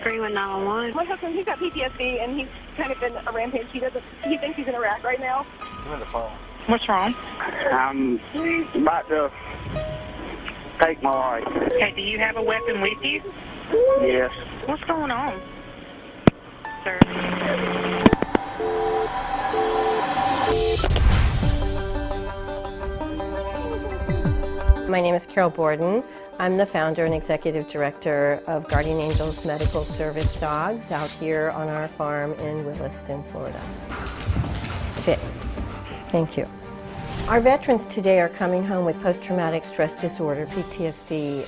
free with 911. My husband, he's got PTSD, and he's kind of been a rampage. He thinks he's in Iraq right now. Give me the phone. What's wrong? I'm about to take my life. Okay, do you have a weapon with you? Yes. What's going on, sir? My name is Carol Borden. I'm the founder and executive director of Guardian Angels Medical Service Dogs out here on our farm in Williston, Florida. That's it. Thank you. Our veterans today are coming home with post-traumatic stress disorder, PTSD,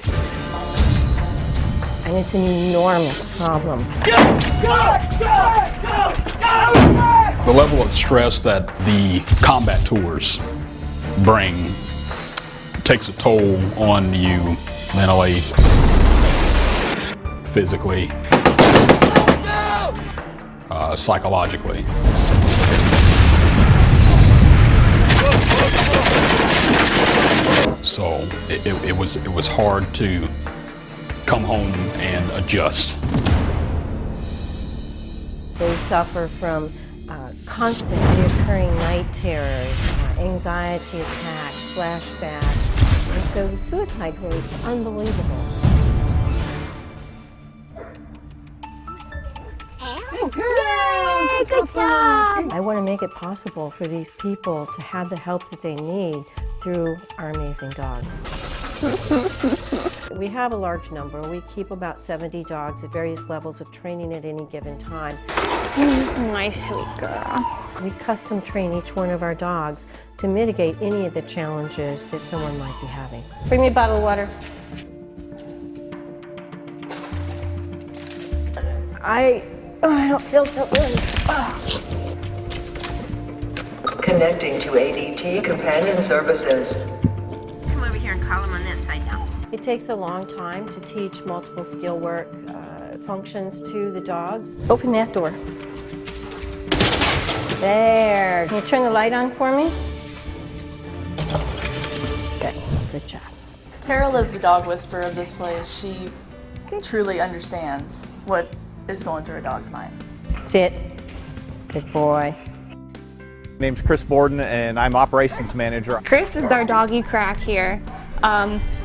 and it's an enormous problem. The level of stress that the combat tours bring takes a toll on you mentally, physically, psychologically. So it was hard to come home and adjust. They suffer from constant reoccurring night terrors, anxiety attacks, flashbacks, and so the suicide rate's unbelievable. Yay! Good job! I want to make it possible for these people to have the help that they need through our amazing dogs. We have a large number. We keep about 70 dogs at various levels of training at any given time. My sweet girl. We custom train each one of our dogs to mitigate any of the challenges that someone might be having. Bring me a bottle of water. I don't feel so good. Connecting to ADT Companion Services. Come over here and collar them on that side now. It takes a long time to teach multiple skill work functions to the dogs. Open that door. There. Can you turn the light on for me? Good job. Carol is the dog whisperer of this place. She truly understands what is going through a dog's mind. Sit. Good boy. My name's Chris Borden, and I'm operations manager. Chris is our doggy crack here.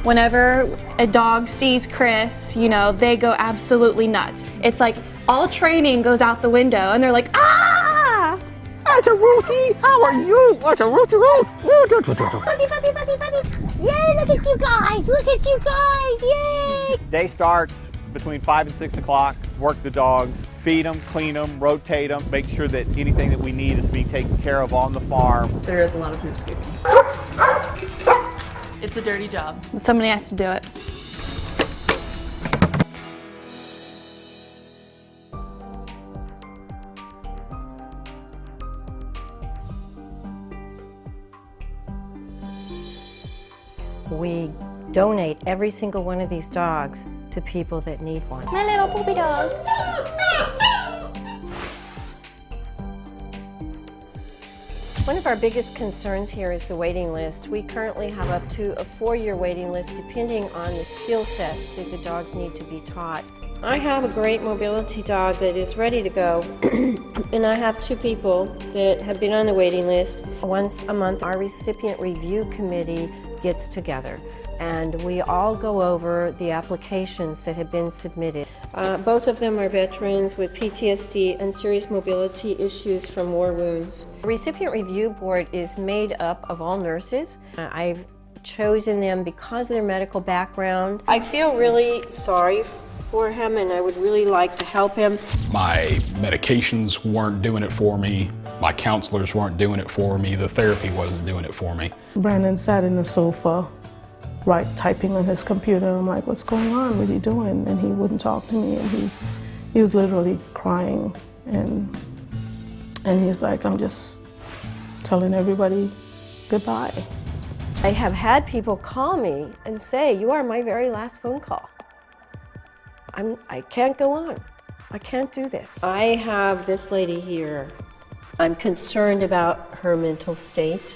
Whenever a dog sees Chris, you know, they go absolutely nuts. It's like all training goes out the window and they're like, ah! That's a Ruthie! How are you? That's a Ruthie! Puppy, puppy, puppy, puppy! Yay, look at you guys! Look at you guys! Yay! Day starts between 5 and 6 o'clock. Work the dogs, feed them, clean them, rotate them, make sure that anything that we need is being taken care of on the farm. There is a lot of poop scooping. It's a dirty job. But somebody has to do it. We donate every single one of these dogs to people that need one. My little poopy dogs. One of our biggest concerns here is the waiting list. We currently have up to a 4-year waiting list depending on the skill sets that the dogs need to be taught. I have a great mobility dog that is ready to go, and I have 2 people that have been on the waiting list. Once a month, our recipient review committee gets together, and we all go over the applications that have been submitted. Both of them are veterans with PTSD and serious mobility issues from war wounds. The recipient review board is made up of all nurses. I've chosen them because of their medical background. I feel really sorry for him, and I would really like to help him. My medications weren't doing it for me. My counselors weren't doing it for me. The therapy wasn't doing it for me. Brandon sat in the sofa, right, typing on his computer. I'm like, what's going on? What are you doing? And he wouldn't talk to me, and he was literally crying. And he's like, I'm just telling everybody goodbye. I have had people call me and say, you are my very last phone call. I can't go on. I can't do this. I have this lady here. I'm concerned about her mental state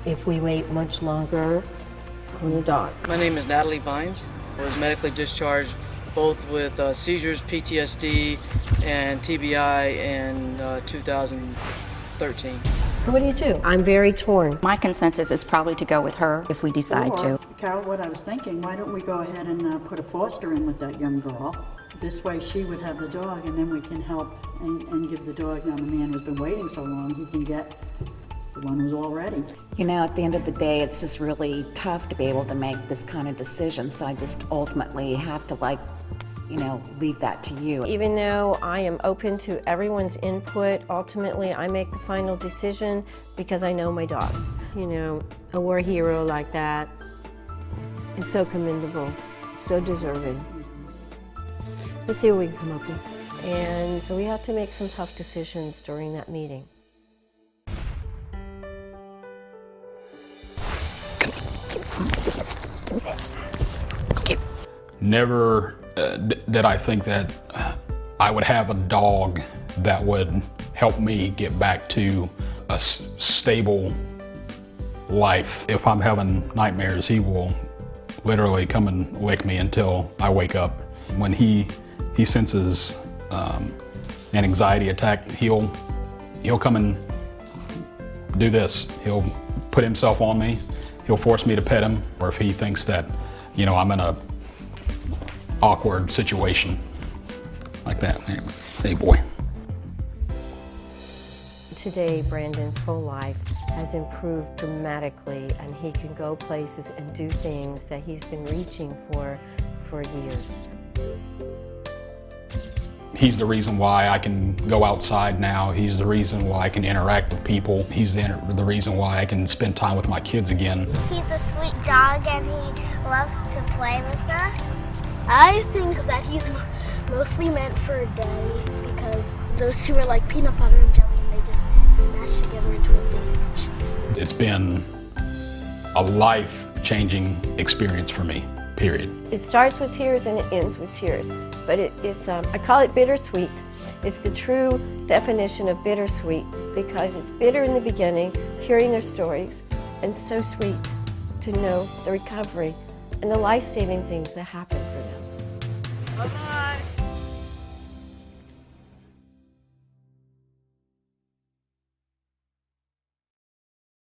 if we wait much longer on the dog. My name is Natalie Vines. I was medically discharged both with seizures, PTSD, and TBI in 2013. What do you do? I'm very torn. My consensus is probably to go with her if we decide to. Carol, what I was thinking, why don't we go ahead and put a foster in with that young girl? This way she would have the dog, and then we can help and give the dog. Now the man who's been waiting so long, he can get the one who's all ready. You know, at the end of the day, it's just really tough to be able to make this kind of decision, so I just ultimately have to, like, you know, leave that to you. Even though I am open to everyone's input, ultimately I make the final decision because I know my dogs. You know, a war hero like that is so commendable, so deserving. Let's see what we can come up with. And so we had to make some tough decisions during that meeting. Never did I think that I would have a dog that would help me get back to a stable life. If I'm having nightmares, he will literally come and wake me until I wake up. When he senses an anxiety attack, he'll come and do this. He'll put himself on me. He'll force me to pet him, or if he thinks that, you know, I'm in a awkward situation like that. Hey, boy. Today, Brandon's whole life has improved dramatically, and he can go places and do things that he's been reaching for years. He's the reason why I can go outside now. He's the reason why I can interact with people. He's the reason why I can spend time with my kids again. He's a sweet dog and he loves to play with us. I think that he's mostly meant for Daddy because those two are like peanut butter and jelly and they just mash together into a sandwich. It's been a life-changing experience for me, period. It starts with tears and it ends with tears, but it's I call it bittersweet. It's the true definition of bittersweet because it's bitter in the beginning, hearing their stories, and so sweet to know the recovery and the life-saving things that happen for them. Bye-bye.